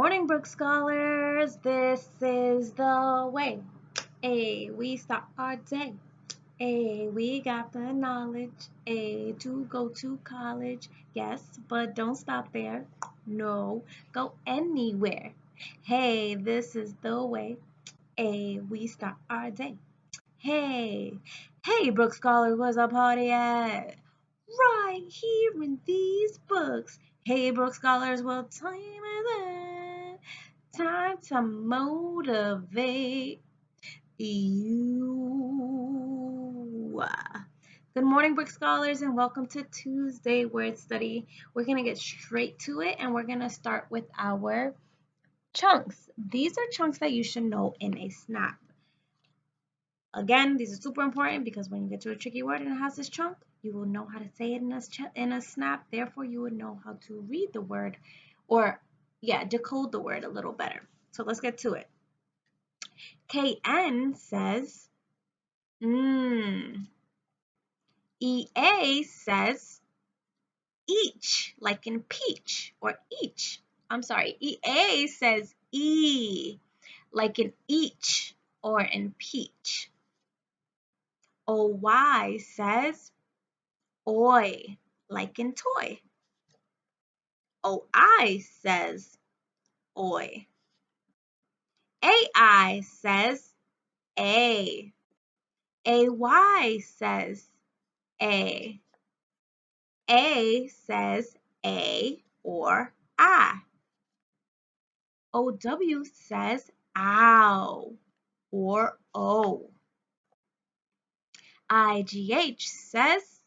morning, Brook Scholars. This is the way. We start our day. We got the knowledge. To go to college. Yes, but don't stop there. No, go anywhere. This is the way. We start our day. Hey, Brook Scholars, where's our party at? Right here in these books. Hey, Brook Scholars, what time is it? Time to motivate you. Good morning, Brook Scholars, and welcome to Tuesday Word Study. We're going to get straight to it, and we're going to start with our chunks. These are chunks that you should know in a snap. Again, these are super important because when you get to a tricky word and it has this chunk, you will know how to say it in a snap. Therefore, you would know how to read the word or, decode the word a little better. So let's get to it. KN says, EA says, each, like in peach or each. I'm sorry, EA says E, like in each or in peach. OY says oi, like in toy. OI says oi. AI says a. AY says a. A says a or I. OW says ow or o. IGH says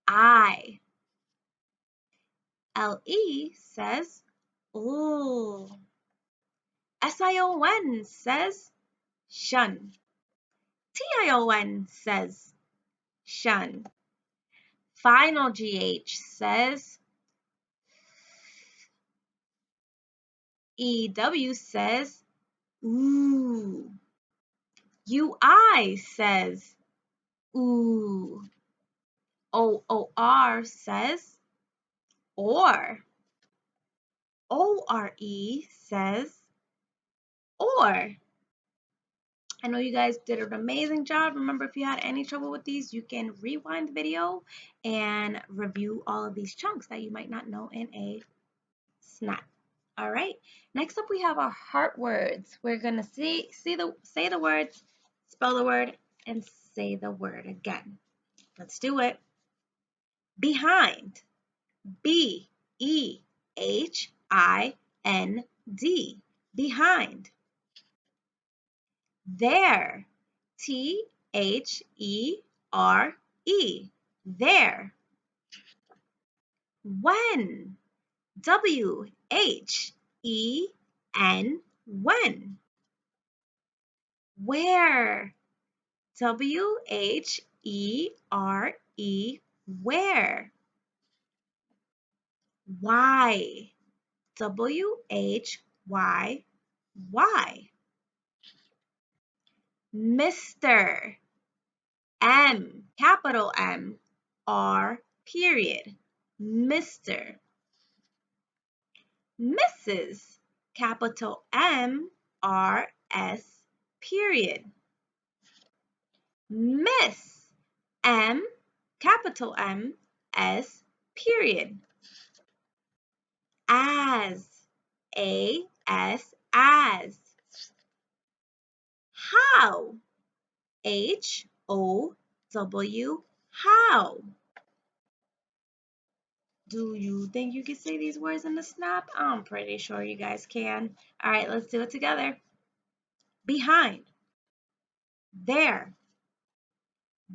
I. LE says ooh. SION says shun. TION says shun. Final GH says EW says ooh. UI says ooh. OOR says or. ORE says or. I know you guys did an amazing job. Remember, if you had any trouble with these, you can rewind the video and review all of these chunks that you might not know in a snap. All right, next up we have our heart words. We're gonna say the words, spell the word, and say the word again. Let's do it. Behind. BEHIND. Behind. There. THERE. There. When. WHEN. When. Where. WHERE. Where. Why. WHYY. Mr. M, capital M, R, period. Mr. Mrs. Capital M, R, S, period. Miss. M, capital M, S, period. As. AS, as. How. HOW, how. Do you think you can say these words in the snap? I'm pretty sure you guys can. All right, let's do it together. Behind. There.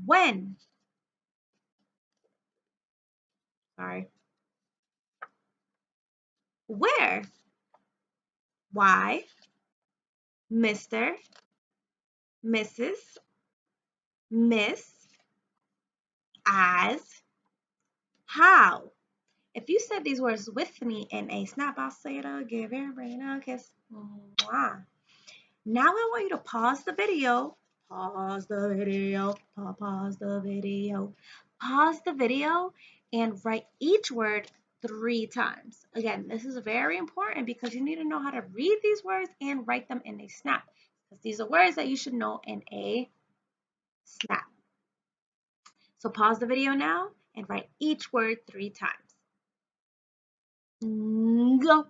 When. Sorry. Where. Why. Mr. Mrs. Miss. As. How. If you said these words with me in a snap, I'll say it, give your brain a kiss. Mwah. Now I want you to pause the video. Pause the video. Pause the video. Pause the video and write each word 3 times. Again, this is very important because you need to know how to read these words and write them in a snap. Because these are words that you should know in a snap. So pause the video now and write each word 3 times. Go.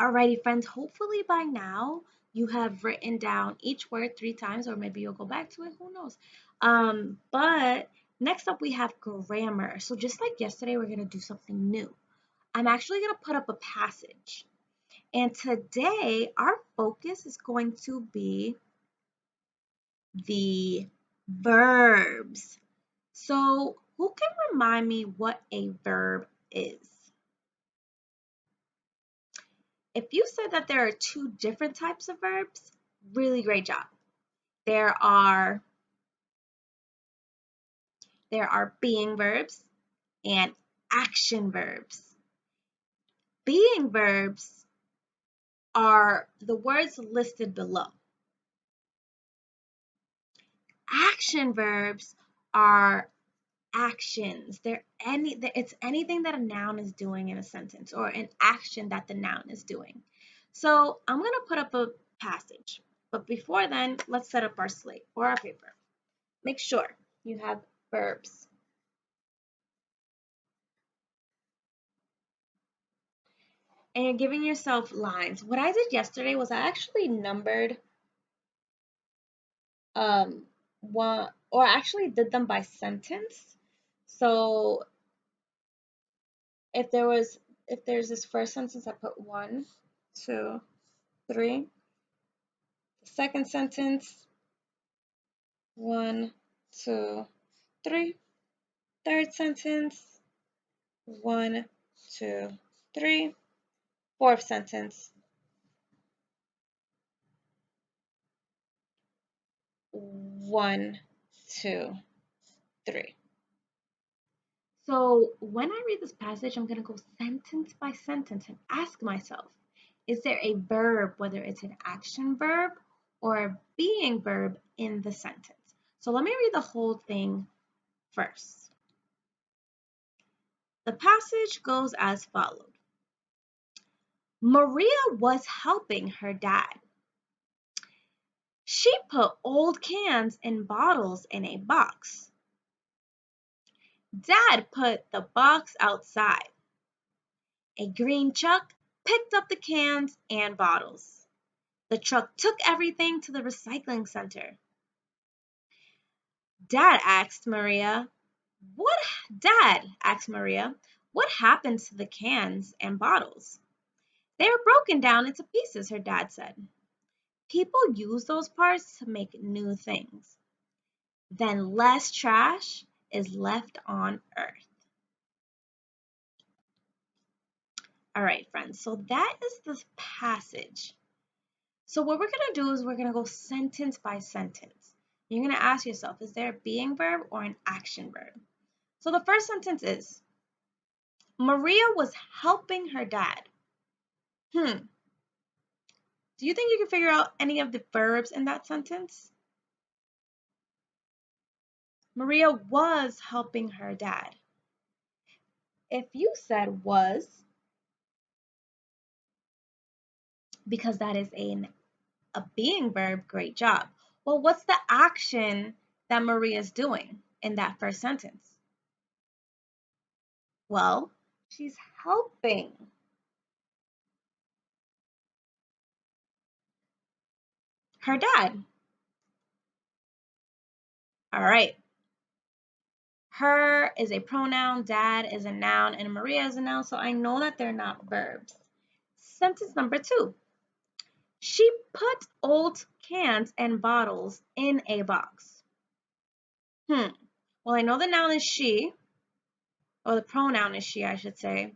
Alrighty, friends, hopefully by now you have written down each word 3 times, or maybe you'll go back to it, who knows. But next up we have grammar. So just like yesterday, we're gonna do something new. I'm actually gonna put up a passage. And today our focus is going to be the verbs. So who can remind me what a verb is? If you said that there are 2 different types of verbs, really great job. There are being verbs and action verbs. Being verbs are the words listed below. Action verbs are actions. It's anything that a noun is doing in a sentence, or an action that the noun is doing. So I'm going to put up a passage. But before then, let's set up our slate or our paper. Make sure you have verbs. And you're giving yourself lines. What I did yesterday was I actually numbered one, or I actually did them by sentence. So if there's this first sentence, I put 1, 2, 3. The second sentence, 1, 2, 3. Third sentence, 1, 2, 3. Fourth sentence, 1, 2, 3. So when I read this passage, I'm going to go sentence by sentence and ask myself, is there a verb, whether it's an action verb or a being verb in the sentence? So let me read the whole thing first. The passage goes as followed. Maria was helping her dad. She put old cans and bottles in a box. Dad put the box outside. A green truck picked up the cans and bottles. The truck took everything to the recycling center. Dad asked Maria, what happened to the cans and bottles? They were broken down into pieces, her dad said. People use those parts to make new things. Then less trash is left on Earth. All right, friends, so that is the passage. So what we're going to do is we're going to go sentence by sentence. You're going to ask yourself, is there a being verb or an action verb? So the first sentence is, Maria was helping her dad. Do you think you can figure out any of the verbs in that sentence? Maria was helping her dad. If you said was, because that is a being verb, great job. Well, what's the action that Maria's doing in that first sentence? Well, she's helping. Her dad. All right. Her is a pronoun, dad is a noun, and Maria is a noun, so I know that they're not verbs. Sentence number 2. She put old cans and bottles in a box. Well, I know the noun is she, or the pronoun is she, I should say.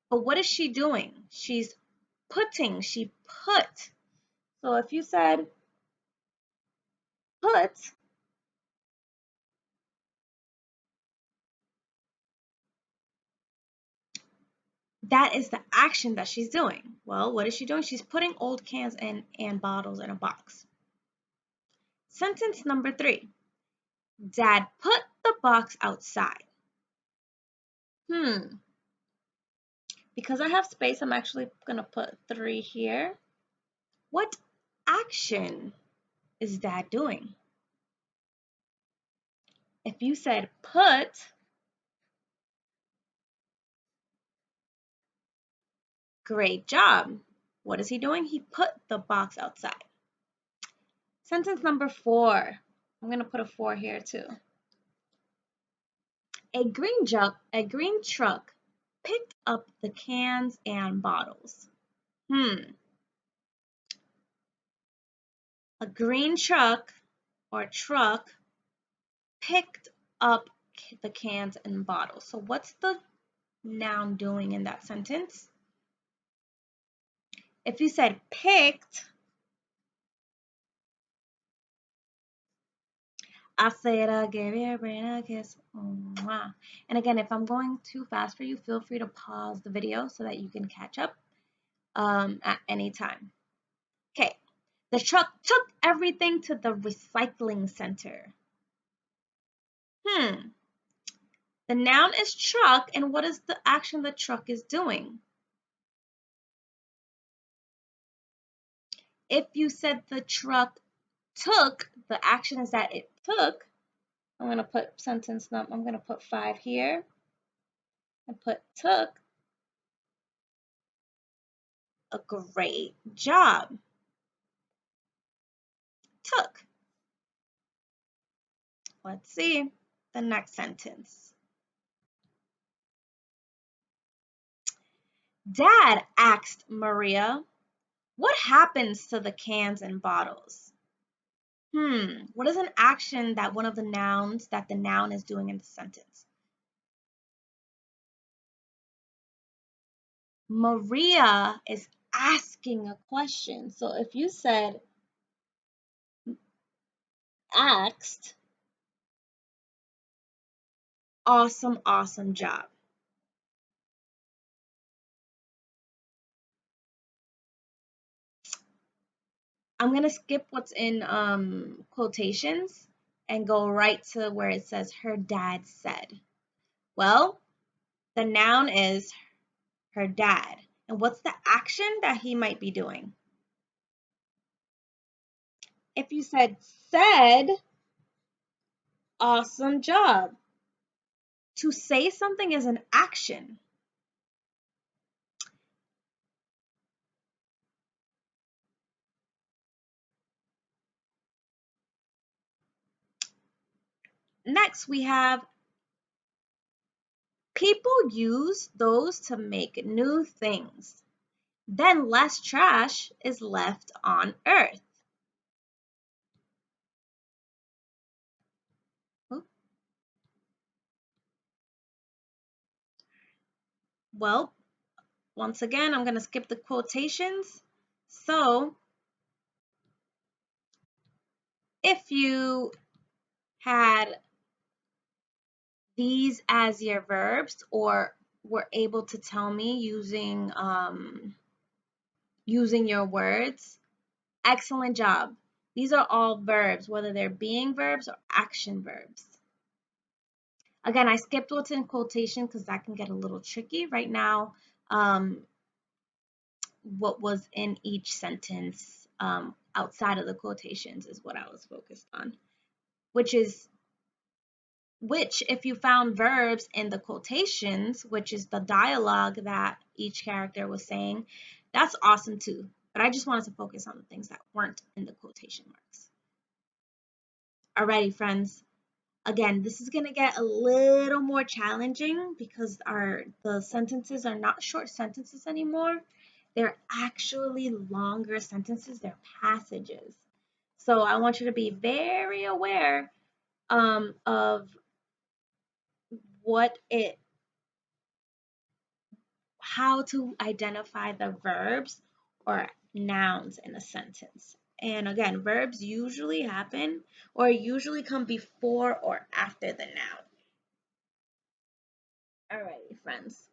But what is she doing? She's putting, she put. So if you said put, that is the action that she's doing. Well, what is she doing? She's putting old cans and bottles in a box. Sentence number 3. Dad put the box outside. Because I have space, I'm actually going to put 3 here. What action is Dad doing? If you said put, great job. What is he doing? He put the box outside. Sentence number 4. I'm going to put a 4 here too. A green truck picked up the cans and bottles. A green truck picked up the cans and bottles. So what's the noun doing in that sentence? If you said picked, I said I gave your brain a kiss. Mwah. And again, if I'm going too fast for you, feel free to pause the video so that you can catch up at any time. Okay, the truck took everything to the recycling center. The noun is truck, and what is the action the truck is doing? If you said the truck took, the action is that it took. I'm going to put I'm going to put 5 here and put took. A great job. Took. Let's see the next sentence. Dad asked Maria, what happens to the cans and bottles? What is an action that one of the nouns that the noun is doing in the sentence? Maria is asking a question. So if you said asked, awesome, awesome job. I'm going to skip what's in quotations and go right to where it says her dad said. Well, the noun is her dad. And what's the action that he might be doing? If you said, awesome job. To say something is an action. Next, we have people use those to make new things. Then less trash is left on Earth. Well, once again, I'm going to skip the quotations. So, if you had these as your verbs or were able to tell me using your words, excellent job. These are all verbs, whether they're being verbs or action verbs. Again, I skipped what's in quotation because that can get a little tricky. Right now, what was in each sentence outside of the quotations is what I was focused on, which if you found verbs in the quotations, which is the dialogue that each character was saying, that's awesome too. But I just wanted to focus on the things that weren't in the quotation marks. Alrighty, friends. Again, this is going to get a little more challenging because the sentences are not short sentences anymore. They're actually longer sentences. They're passages. So I want you to be very aware of how to identify the verbs or nouns in a sentence. And again, verbs usually happen or usually come before or after the noun. Alrighty, friends.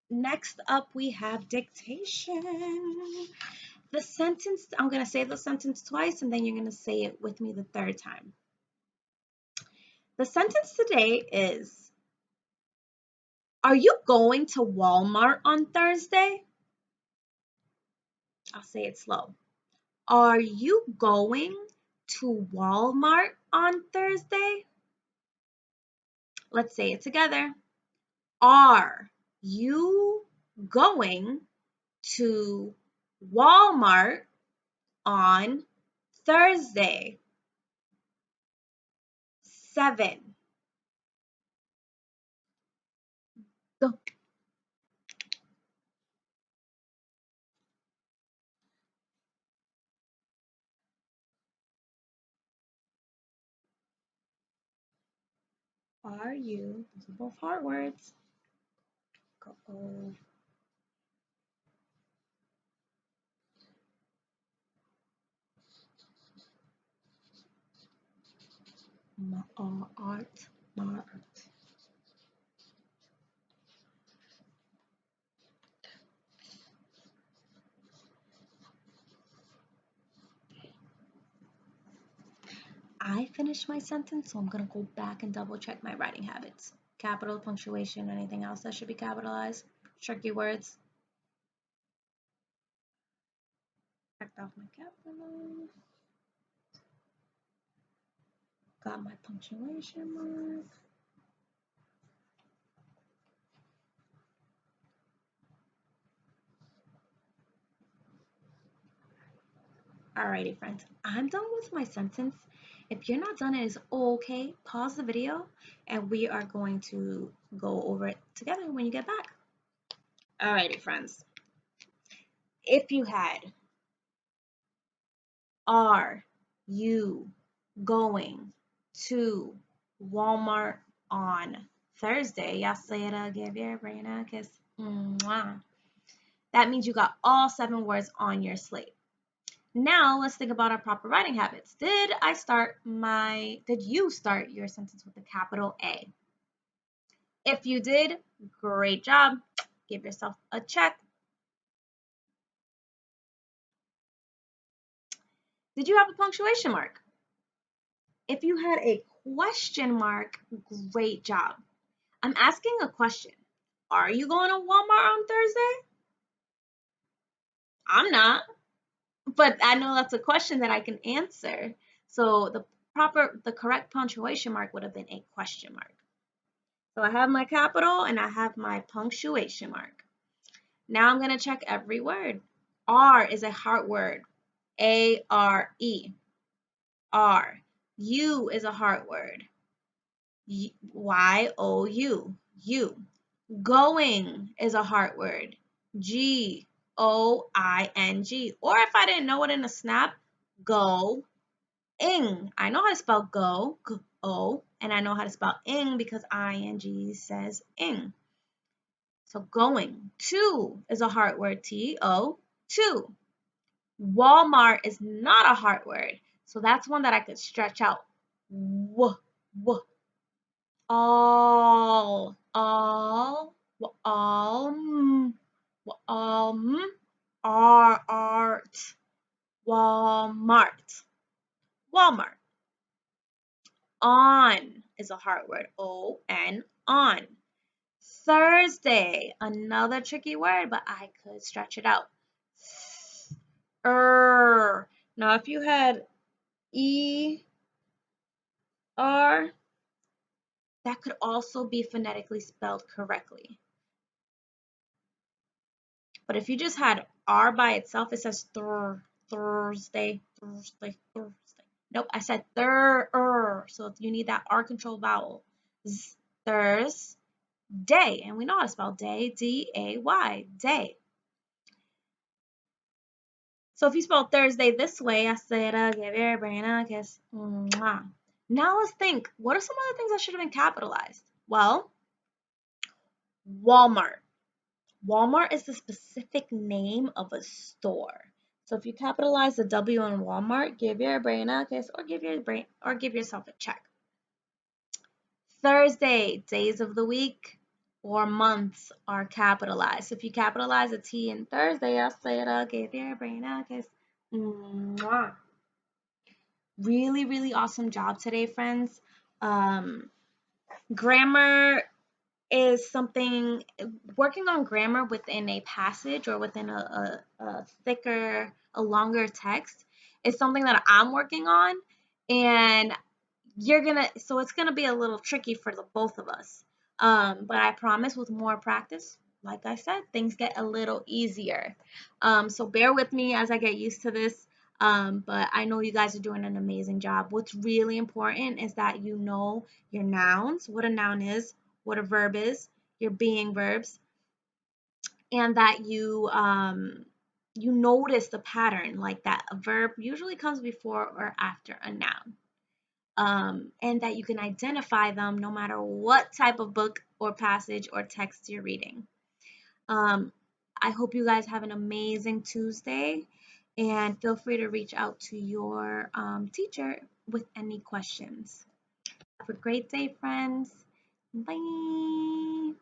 Next up, we have dictation. The sentence, I'm going to say the sentence twice and then you're going to say it with me the third time. The sentence today is, Are you going to Walmart on Thursday? I'll say it slow. Are you going to Walmart on Thursday? Let's say it together. Are you going to Walmart on Thursday? 7. Go. Are you, those are both hard words. Go. Art. I finished my sentence, so I'm going to go back and double check my writing habits. Capital, punctuation, anything else that should be capitalized. Tricky words. Checked off my capital. Got my punctuation mark. Alrighty, friends, I'm done with my sentence. If you're not done, it is okay. Pause the video and we are going to go over it together when you get back. Alrighty, friends. If you had, are you going to Walmart on Thursday? Y'all say it, give your brain a kiss. Mwah. That means you got all 7 words on your slate. Now let's think about our proper writing habits. Did you start your sentence with a capital A? If you did, great job. Give yourself a check. Did you have a punctuation mark? If you had a question mark, great job. I'm asking a question. Are you going to Walmart on Thursday? I'm not, but I know that's a question that I can answer. So the correct punctuation mark would have been a question mark. So I have my capital and I have my punctuation mark. Now I'm going to check every word. R is a hard word. A-R-E. R. U is a hard word. Y-O-U. U. Going is a hard word. G-O-I-N-G. Or if I didn't know it in a snap, go ing. I know how to spell go, G-O, and I know how to spell ing because ing says ing. So going. To is a hard word. T-O, to. Walmart is not a hard word. So that's one that I could stretch out. W, w. All, art, Walmart, Walmart. On is a hard word. O-N, on. Thursday, another tricky word, but I could stretch it out. Now, if you had E-R, that could also be phonetically spelled correctly. But if you just had R by itself, it says Thursday. Nope, I said so you need that R control vowel. Thursday, and we know how to spell day, D-A-Y, day. So if you spell Thursday this way, I said, give your brain a kiss. Mwah. Now let's think, what are some other things that should have been capitalized? Well, Walmart. Walmart is the specific name of a store. So if you capitalize the W in Walmart, give your brain a kiss or give yourself a check. Thursday, days of the week or months are capitalized. So if you capitalize a T in Thursday, I'll say it, give your brain a kiss. Mwah. Really, really awesome job today, friends. Grammar is something, working on grammar within a passage or within a thicker, a longer text is something that I'm working on. And so it's gonna be a little tricky for the both of us. But I promise with more practice, like I said, things get a little easier. So bear with me as I get used to this. But I know you guys are doing an amazing job. What's really important is that you know your nouns, what a noun is, what a verb is, your being verbs, and that you notice the pattern, like that a verb usually comes before or after a noun. And that you can identify them no matter what type of book or passage or text you're reading. Um, I hope you guys have an amazing Tuesday, and feel free to reach out to your teacher with any questions. Have a great day, friends. Bye.